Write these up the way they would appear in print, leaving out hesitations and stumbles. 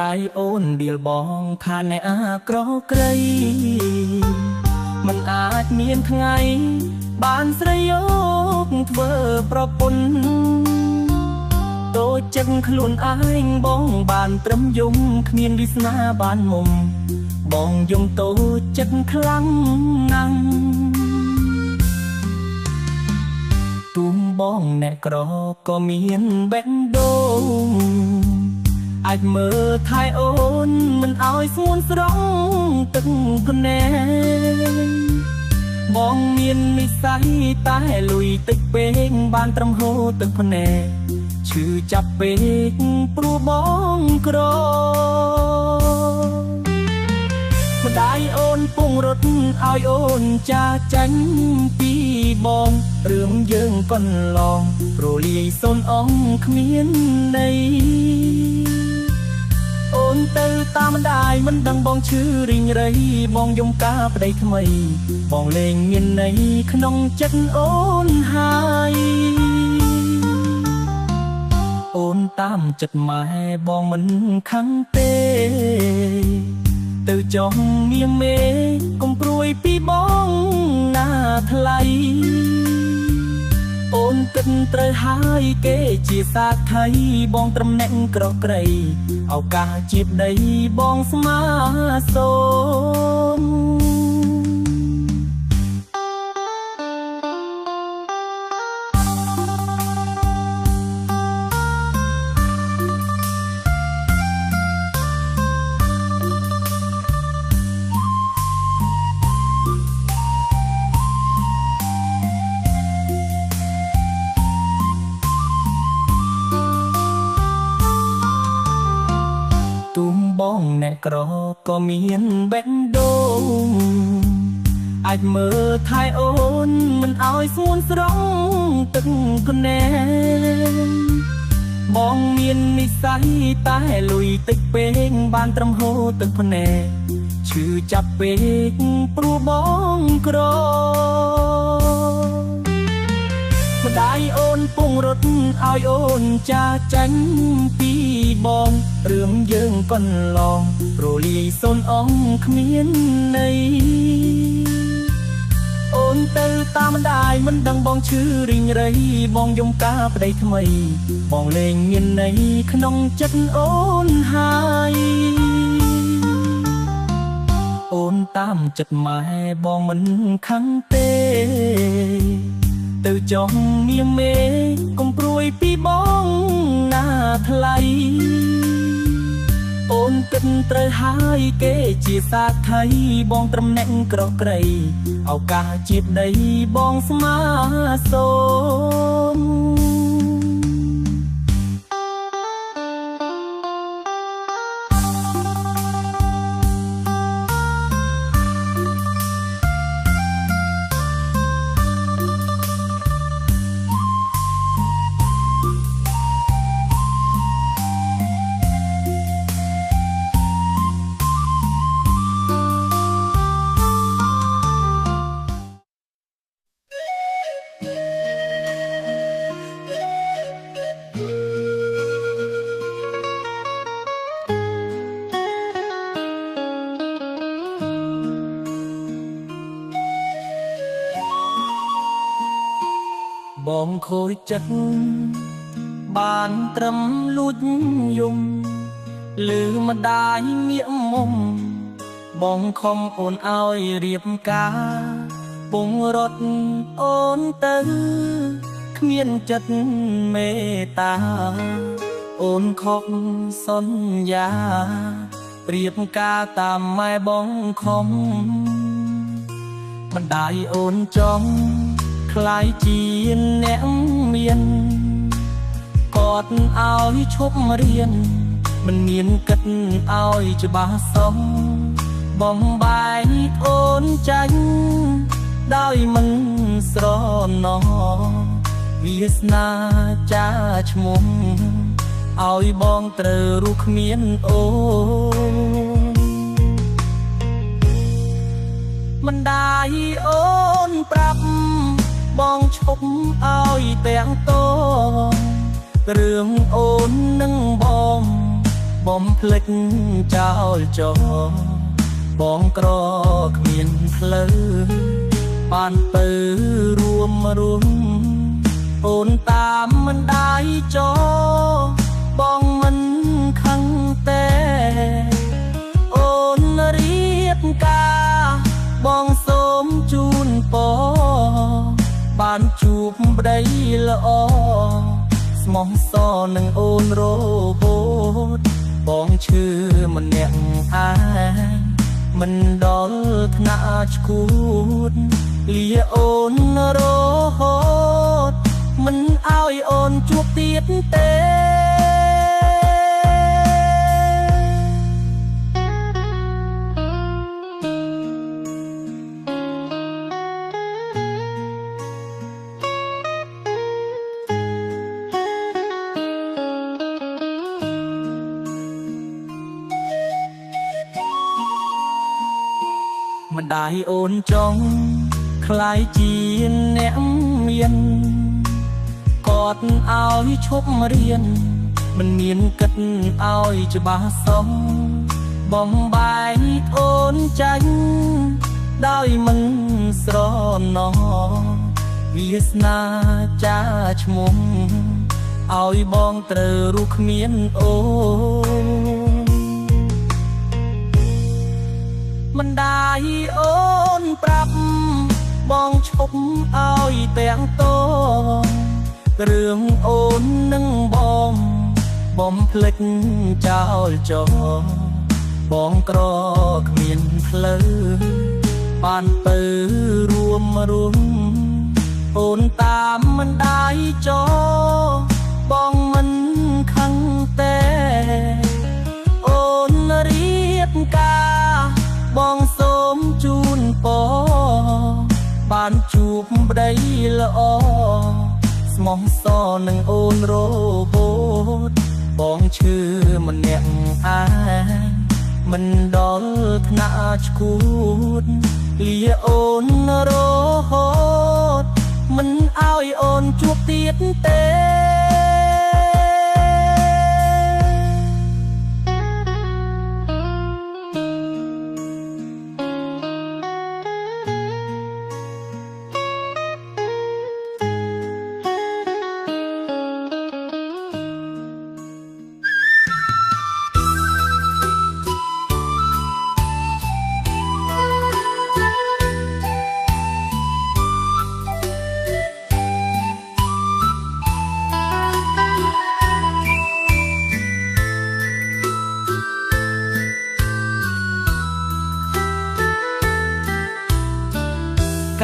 ដៃអូនដៀលបងខានអ្នកអាក្រក្រៃមិនអាចមានថ្ងៃបានស្រីយកធ្វើប្រពន្ធតូចចឹងខ្លួនឯងបងបានត្រឹមយំគ្មានវាសនាបានមុំបងយំតូចចិត្តខ្លាំងណាស់ទូមបងអ្នកក្រក៏មានបេះដូងអាចមើលថែអូនមិនឲ្យស្ងួនស្រង់ទឹកភ្នែកបងមាននិស្ស័យតែលុយតិចពេកបានត្រឹមហូរទឹកភ្នែកឈឺចាប់ពេកព្រោះបងក្រម្ដាយអូនពងរត់ឲ្យអូនចាចាញ់ពីបងរឿងយើងកន្លងព្រលាយសូនអងគ្មានន័យអូនទៅតាមម្ដាយមិនដឹងបងឈឺរីងរៃបងយំការប្តីថ្មីបងលេងមានន័យក្នុងចិត្តអូនហើយអូនតាមចិត្តម៉ែបងមិនខឹងទេទៅចង់ងៀមមេកុំព្រួយពីបងណាថ្លៃអូនគិតត្រូវហើយគេជាសាខីបងត្រឹមអ្នកក្រក្រៃឱកាសជាប្តីបងស្មាសូមបងអ្នកក្រក៏មានបេះដូងអាចមើលថែអូនមិនឲ្យស្ងួនស្រង់ទឹកភ្នែកបងមាននិស្ស័យតែលុយតិចពេកបានត្រឹមហូរទឹកភ្នែកឈឺចាប់ពេកព្រោះបងក្រម្ដាយអូនពងរត់ឲ្យអូនចាចាញ់ពីបងរឿងយើងកន្លងព្រលាយសូនអងគ្មានន័យអូនទៅតាមម្ដាយមិនដឹងបងឈឺរីងរៃបងយំការប្តីថ្មីបងលេងមានន័យក្នុងចិត្តអូនហើយអូនតាមចិត្តម៉ែបងមិនខឹងទេទៅចង់ងៀមមេកុំព្រួយពីបងណាថ្លៃអូនគិតត្រូវហើយគេជាសាខីបងត្រឹមអ្នកក្រក្រៃឱកាសជាប្តីបងស្មាសូមបងខូចចិត្តបានត្រឹមលួចយំលឺម្ដាយងាកមុំបងខំអូនឲ្យរៀបការពងរត់អូនទៅគ្មានចិត្តមេត្តាអូនខកសន្យារៀបការតាមម៉ែបងខំម្ដាយអូនចង់ខ្លាយជាអ្នកមានគាត់ឲ្យឈប់រៀនមិនមានគិតឲ្យច្បាស់សោះបំបាយអូនចាញ់ដោយមិនស្រណោវាសនាចាឈ្មោះឲ្យបងត្រូវរូបគ្មានអូមិនដាយអូនប្រាប់បងឈប់ឲ្យទាំងតងរឿងអូននឹងបង បំភ្លេចចោលចោលបងក្រគ្មានផ្លូវបានទៅរួមអូនតាមមិនដាយចោបងមិនខឹងទេអូនរៀបការបងសូមជូនពរបានជួបប្តីល្អស្មោះសរនឹងអូនរហូតបងឈឺម្នាក់ឯងមិនដល់ថ្នាក់ឈួតលាអូនរហូតមិនឲ្យអូនជួបទៀតទេមិនដាយអូនចង់คล้ายជាអ្នកមានគាត់ឲ្យឈប់រៀនមិនមានគិតឲ្យច្បាស់សងបំបាយអូនចាញ់ដោយមិនស្រណោវាសនាចាឈ្មោះឲ្យបងត្រូវរូបគ្មានអូនមិនដាយអូនប្រាប់បងឈប់ឲ្យទាំងតងរឿងអូននឹងបងបំភ្លេចចោលចោលបងក្រគ្មានផ្លូវបានទៅរួមអូនតាមមិនដាយចោលបងមិនខឹងទេអូនរៀបការបងសូមជូនពរបានជួបប្តីល្អស្មោះសរនឹងអូនរហូតបងឈឺម្នាក់ឯងមិនដល់ថ្នាក់ឈួតលាអូនរហូតមិនឲ្យអូនជួបទៀតទេ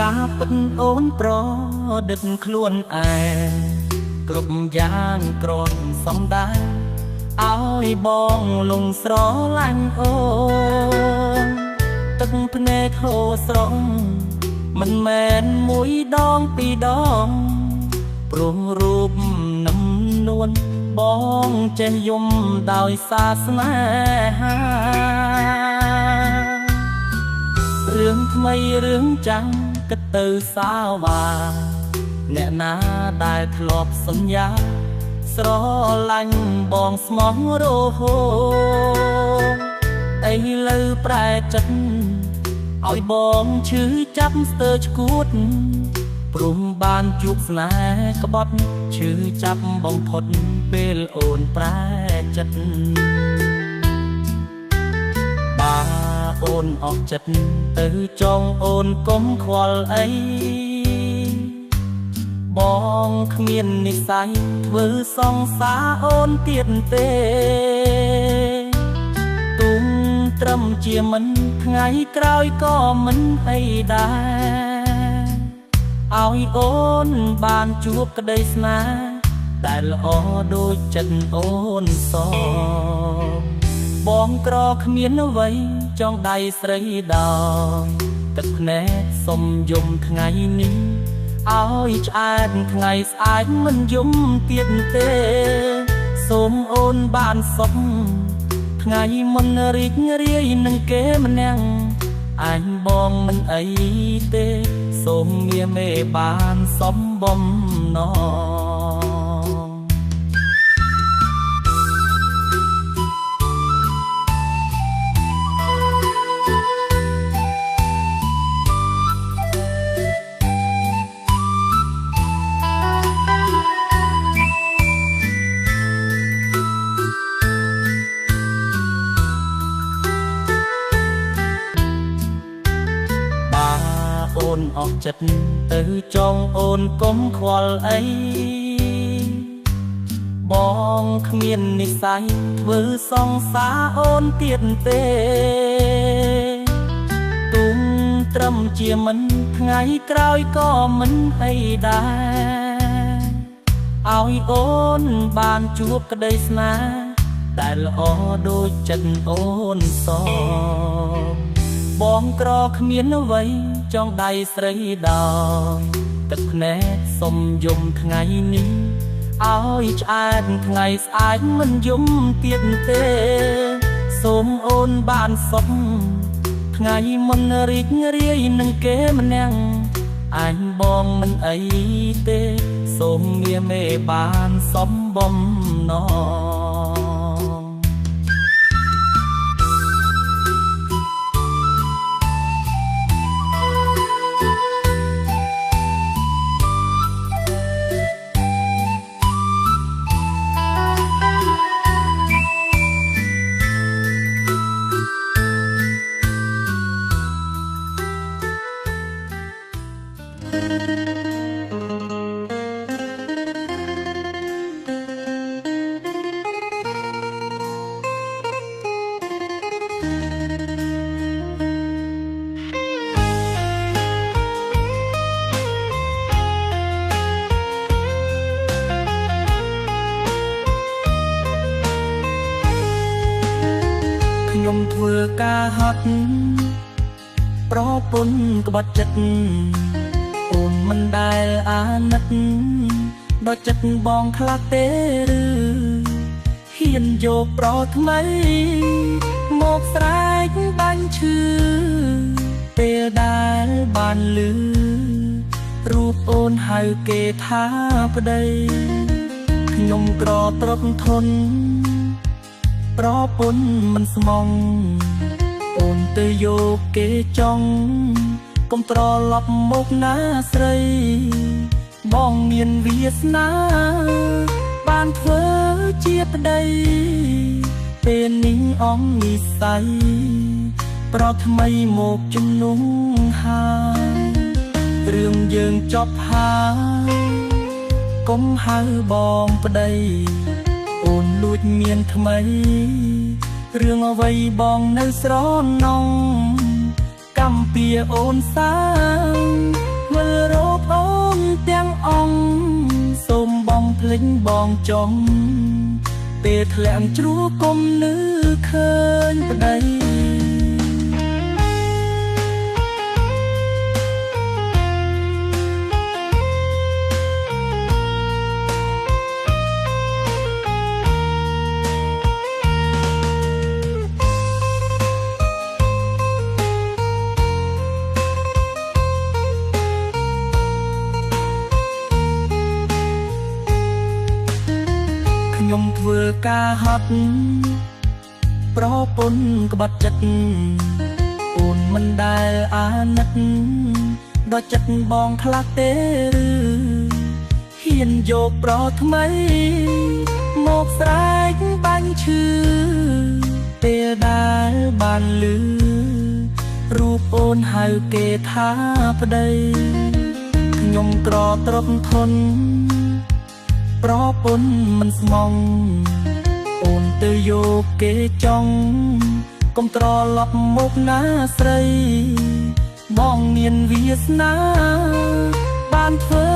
ការពិតអូនប្រឌិតខ្លួនឯងគ្រប់យ៉ាងក្រនសំដែងឲ្យបងលងស្រឡាញ់អូនទឹកភ្នែកហូរស្រង់មិនមែនមួយដងពីរដងព្រោះរូបនឹមនួនបងចេះយំដោយសាសនារឿងថ្មីរឿងចាំងគិតទៅសាវាអ្នកណាដែលធ្លាប់សន្យាស្រឡាញ់បងស្មោះរហូតឥឡូវប្រែចិត្តឲ្យបងឈឺចាប់ស្ទើរឈួតព្រមបានជួបស្នេហ៍ក្បត់ឈឺចាប់បំផុតពេលអូនប្រែចិត្តអូនអស់ចិត្តទៅចង់អូនកុំខ្វល់អីបងគ្មាននិស្ស័យធ្វើសង្សារអូនទៀតទេទុំត្រឹមជាមិនថ្ងៃក្រោយក៏មិនអីដែរឲ្យអូនបានជួបក្តីស្នេហ៍ដែលល្អដូចចិត្តអូនសបងក្រគ្មានអ្វីចង់ដៃស្រីដល់ទឹកភ្នែកសុំយំថ្ងៃនេះឲ្យឆ្អែតថ្ងៃស្អែកមិនយំទៀតទេសូមអូនបានសុខថ្ងៃមិនរីករាយនឹងគេម្នាក់អញបងមិនអីទេសូមងារមេបានសំបំណង កចិត្តទៅចង់អូនកុំខ្វល់អីបងគ្មាននិស្ស័យធ្វើសង្សារអូនទៀតទេទុំត្រឹមជាមិនថ្ងៃក្រោយក៏មិនអីដែរឲ្យអូនបានជួបក្តីស្នេហ៍ដែលល្អដូចចិត្តអូនសបងក្រគ្មានអ្វីចង់ដៃស្រីដល់ទឹកភ្នែកសុំយំថ្ងៃនេះឲ្យឆ្អែតថ្ងៃស្អែកមិនយំទៀតទេសូមអូនបានសុខថ្ងៃមុនរីករាយនឹងគេម្នាក់អញបងមិនអីទេសូមងារមេបានសំបំណងខ្ញុំធ្វើការហត់ប្រពន្ធក្បត់ចិត្តអូនមិនដែលអាណិតដល់ចិត្តបងខ្លះទេឬហ៊ានយកប្រថ្មីមកស្រែកបាញ់ឈឺពេលដែលបានលឺរូបអូនហៅគេថាប្តីខ្ញុំក្រត្រកធន់ប្រពន្ធមិនស្មងអូនទៅយកគេចង់កុំត្រឡប់មកណាស្រីបងមានវាសនាបានធ្វើជាប្តីពេលនេះអងនិស្ស័យប្រថ្មីមកជំនុំហើយរឿងយើងចប់ហើយកុំហៅបងប្តីអូនលួចមានថ្មីរឿងអ្វីបងនៅស្រណងកំពៀអូនសាងវិលរកអូនទាំងអង្គសូមបងភ្លេចបងចង់ពេលធ្លាក់ជ្រោះគុំលឺឃើញប្តីខ្ញុំធ្វើការហត់ប្រពន្ធក្បត់ចិត្តអូនមិនដែលអាណិតដល់ចិត្តបងខ្លះទេឬហ៊ានយកប្រថ្មីមកស្រែកបាញ់ឈឺពេលដែលបានលឺរូបអូនហៅគេថាប្តីខ្ញុំក្រត្រកធន់ប្រពន្ធមិនស្មងអូនទៅយកគេចង់កុំត្រឡប់មកណាស្រីបងមានវាសនាបានធ្វើ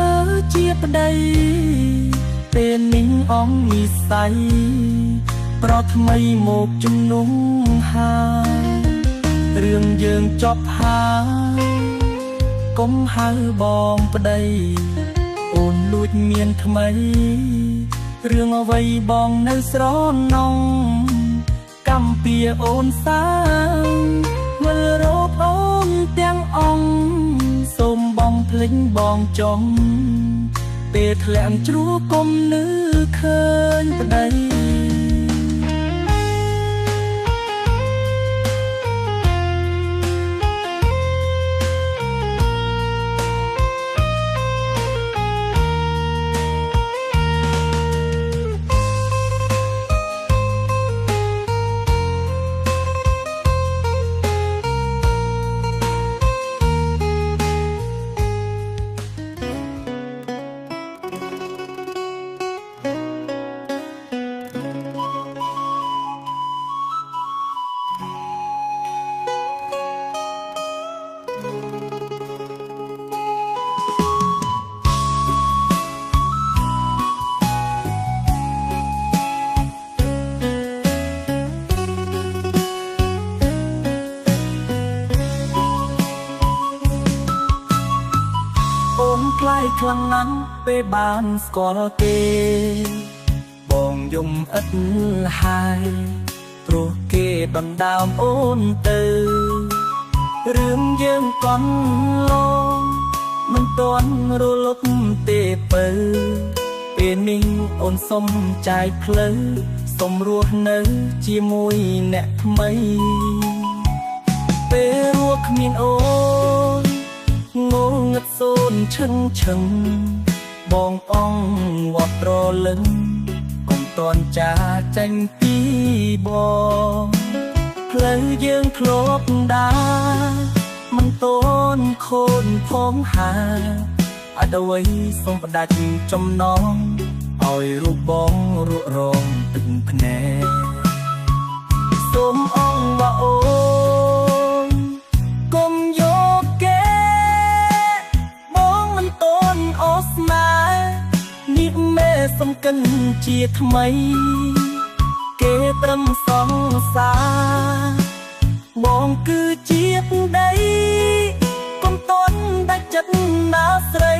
ជាប្តីពេលនេះអងនិស្ស័យប្រថ្មីមកជំនុំហើយរឿងយើងចប់ហើយកុំហៅបងប្តីអូនលួចមានថ្មីរឿងអ្វីបងនៅស្រណងកំពៀអូនសាងវិលរកអូនទាំងអង្គសូមបងភ្លេចបងចង់ពេលធ្លាក់ជ្រោះគុំលឺឃើញប្តី ខ្លាំងណាស់ពេលបានស្គាល់គេបងយំឥតហើយព្រោះគេដណ្ដើមអូនទៅរឿងយើងកន់ឡងមិនទាន់រលត់ទេពើពេលនេះអូនសុំចាយផ្លូវសុំរស់នៅជាមួយអ្នកថ្មីពេលរស់គ្មានអូនងងឹតសូនឈឹងឈឹងបងអងវត្តរលឹងកុំតន់ចាចាញ់ពីបងផ្លូវយើងធ្លាប់ដើរមិនតន់ខូនផងហាអត់អ្វីសូមផ្ដាច់ចំណងឲ្យរូបបងរួចរងទឹកភ្នែកសូមអងវ៉ាអូនកុំយកគេបងមិនតន់អស្នានេះមេសំកិនជាថ្មីគេត្រឹមសង្សារបងគឺជាប្តីកុំតន់ដាច់ចិត្តណាស្រី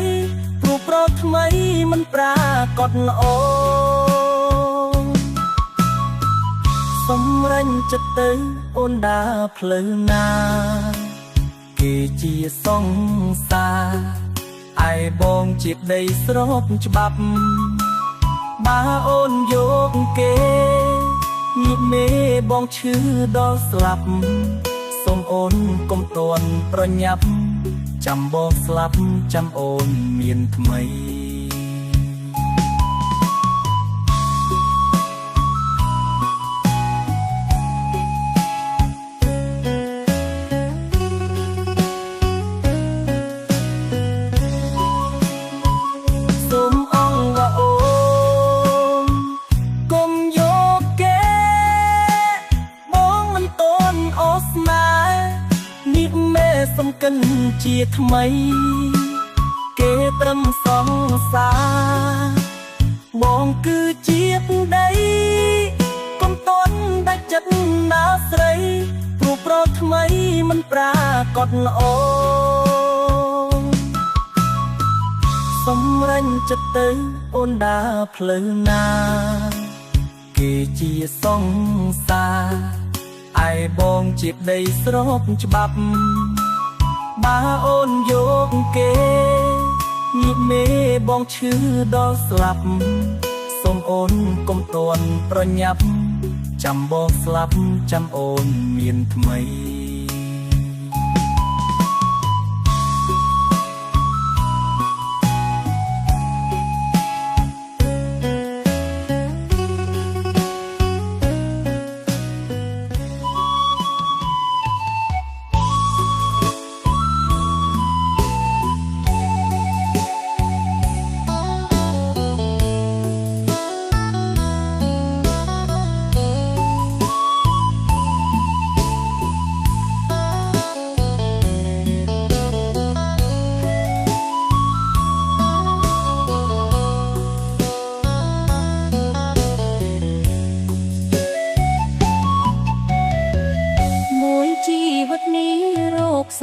ព្រោះប្រថ្មីមិនប្រាកដល្អសម្រេចចិត្តទៅអូនដើរផ្លូវណាគេជាសង្សារឯបងជាប្តីស្របច្បាប់បើអូនយកគេញៀបមេបងឈឺដល់ស្លាប់សូមអូនកុំតន់ប្រញាប់ចាំបងស្លាប់ចាំអូនមានថ្មីសូមអងវ៉ាអូនកុំយកគេបងមិនតន់អស្នានេះមេសំកិនជាថ្មីគេត្រឹមសង្សារបងគឺជាប្តីកុំតន់ដាច់ចិត្តណាស្រីព្រោះប្រថ្មីមិនប្រាកដល្អសម្រេចចិត្តទៅអូនដើរផ្លូវណាគេជាសង្សារឯបងជាប្តីស្របច្បាប់បើអូនយកគេញៀបមេបងឈឺដល់ស្លាប់សូមអូនកុំតន់ប្រញាប់ចាំបងស្លាប់ចាំអូនមានថ្មី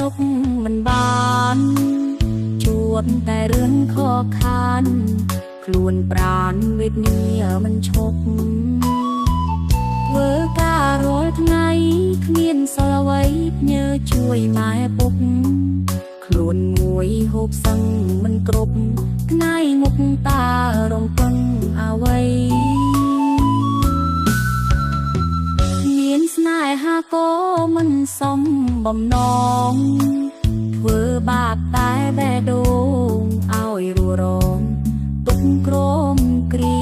សុខមិនបានជួបតែរឿងខកខានខ្លួនប្រាណវេទនាមិនឈប់ធ្វើការរាល់ថ្ងៃគ្មានសល់អ្វីញើជួយម៉ែពុកខ្លួនមួយហូបសឹងមិនគ្រប់ថ្ងៃមុខតារំពឹងអ្វីមានស្នេហាក៏មិនសមបំណងធ្វើបាបតែបេះដូងឲ្យរੂរងទុកក្រមគ្រី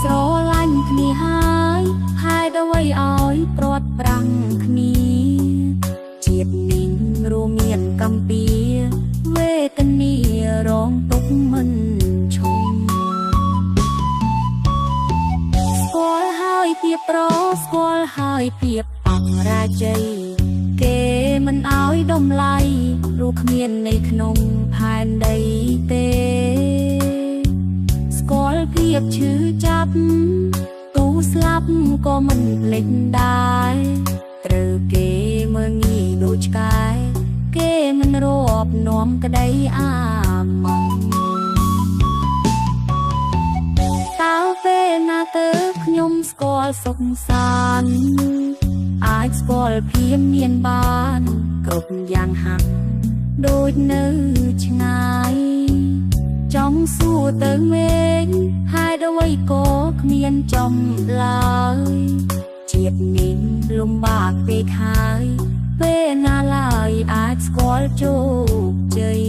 ស្រឡាញ់គ្នាហើយហេតុអ្វីឲ្យព្រាត់ប្រាំងគ្នាជាតិនេះរួមមានកំពៀវេទនារងទុកមិនឈប់ស្គាល់ហើយពីប្រស្គាល់ហើយពីអរាជ័យគេមិនឲ្យដំឡៃរូបគ្មាននៅក្នុងផែនដីទេស្គាល់ភាពឈឺចាប់ទូស្លាប់ក៏មិនភ្លេចដែរត្រូវគេមើងងាយដូចឆ្កែគេមិនរាប់នាំក្តីអា ម៉ងតើពេលណាទៅខ្ញុំស្គាល់សុខសាន្តអាចស្គាល់ភាពមានបានគ្រប់យ៉ាងហាក់ដូចនៅឆ្ងាយចង់សួរទៅមេឃហេតុអ្វីក៏គ្មានចំឡើយជាតិនេះលំបាកពេកហើយពេលណាឡើយអាចស្គាល់ជោគជ័យ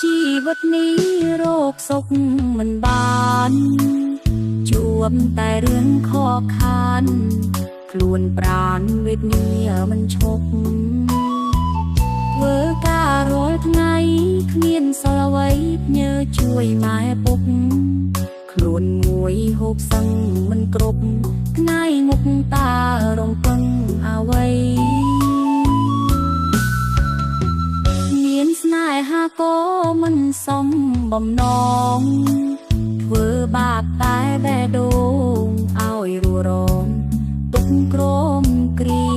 ជីវិតនេះរោគសុខមិនបានជួបតែរឿងខកខានខ្លួនប្រាណវេទនាមិនឈប់ធ្វើការរាល់ថ្ងៃគ្មានសល់អ្វីញើជួយម៉ែពុកខ្លួនមួយហូបសឹងមិនគ្រប់ថ្ងៃមុខតារំពឹងអ្វីមានស្នេហាក៏មិនសមបំណងធ្វើបាបតែបេះដូងឲ្យរួរងទុកក្រមគ្រី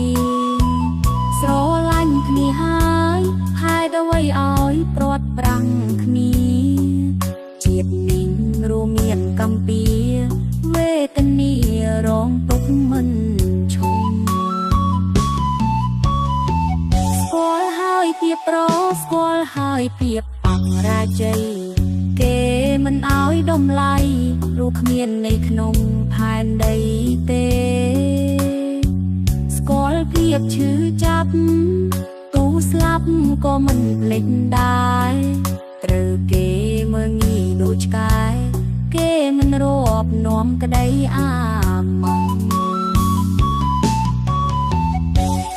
ស្រឡាញ់គ្នាហើយហេតុអ្វីឲ្យព្រាត់ប្រាំងគ្នាជាតិនេះរួមមានកំពៀវេទនារងទុកមិនឈប់ស្គាល់ហើយភាពប្រស្គាល់ហើយភាពអង្រាជ័យគេមិនឲ្យដំឡៃព្រោះគ្មាននៅក្នុងផែនដីទេស្គាល់ភាពឈឺចាប់ទូស្លាប់ក៏មិនភ្លេចដែរត្រូវគេមើលងាយដូចឆ្កែគេមិនរាប់នាំក្តីអាម៉ង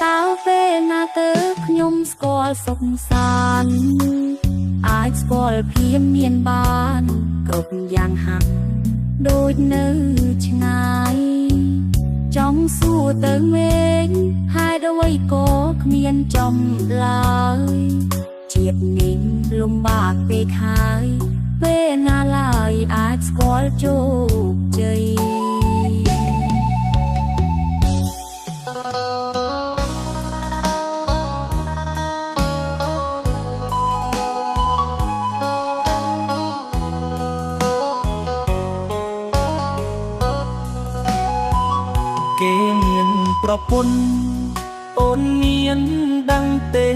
តើពេលណាទៅខ្ញុំស្គាល់សុខសាន្តអាចស្គាល់ភាពមានបានគ្រប់យ៉ាងហាក់ដូចនៅឆ្ងាយចង់សួរទៅមេឃហេតុអ្វីក៏គ្មានចំឡើយជាតិនេះលំបាកពេកហើយពេលណាឡើយអាចស្គាល់ជោគជ័យគេមានប្រពន្ធអូនមានដឹងទេ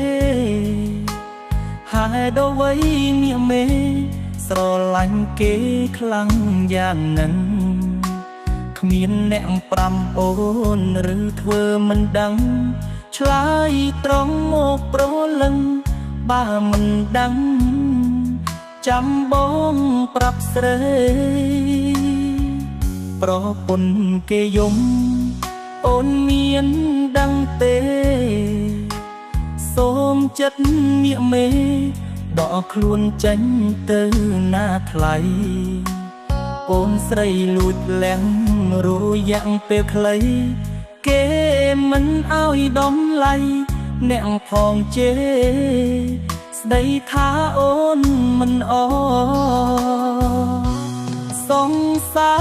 ហេតុអ្វីមាសមេស្រឡាញ់គេខ្លាំងយ៉ាងนั้นគ្មានអ្នកប្រាំអូនឬធ្វើមិនដឹងឆ្លើយត្រង់មកប្រលឹងបើមិនដឹងចាំបងប្រាប់ស្រីប្រពន្ធគេយំអូនមានដឹងទេសូមចិត្តមាសមេដកខ្លួនចេញទៅណាថ្លៃអូនស្រីលួចលាំងរយៈពេលខ្លីគេមិនឲ្យដំឡៃអ្នកផងជេស្ដីថាអូនមិនអសង្សា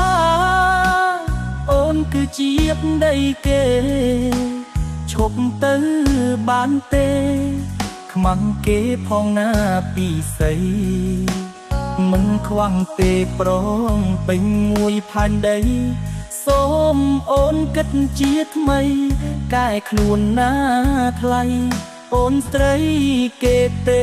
រអូនគឺជាប្តីគេឈប់ទៅបានទេខ្មាំងគេផងណាពីសីមិនខ្វាំងទេប្រងពេញមួយផែនដីសូមអូនគិតជាថ្មីកែខ្លួនណាថ្លៃអូនស្រីគេទេ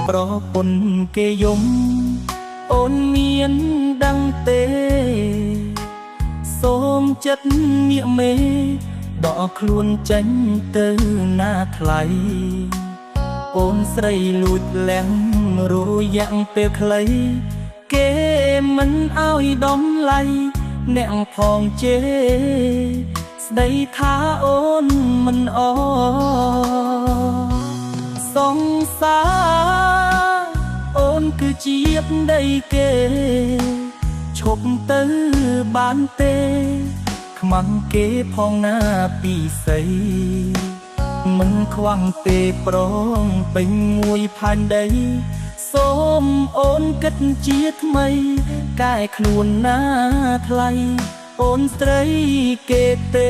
ប្រពន្ធគេយំអូនមានដឹងទេសូមចិត្តងាកមេដកខ្លួនចេញទៅណាថ្លៃអូនស្រីលួចលាំងរយៈពេលខ្លីគេមិនឲ្យដំឡៃអ្នកផងជេស្ដីថាអូនមិនអសង្សារអូនគឺជាប្តីគេឈប់ទៅបានទេខ្មាំងគេផងណាពីស្អីមិនខ្វាំងទេប្រងពេញមួយផែនដីសូមអូនគិតជាថ្មីកែខ្លួនណាថ្លៃអូនស្រីគេទេ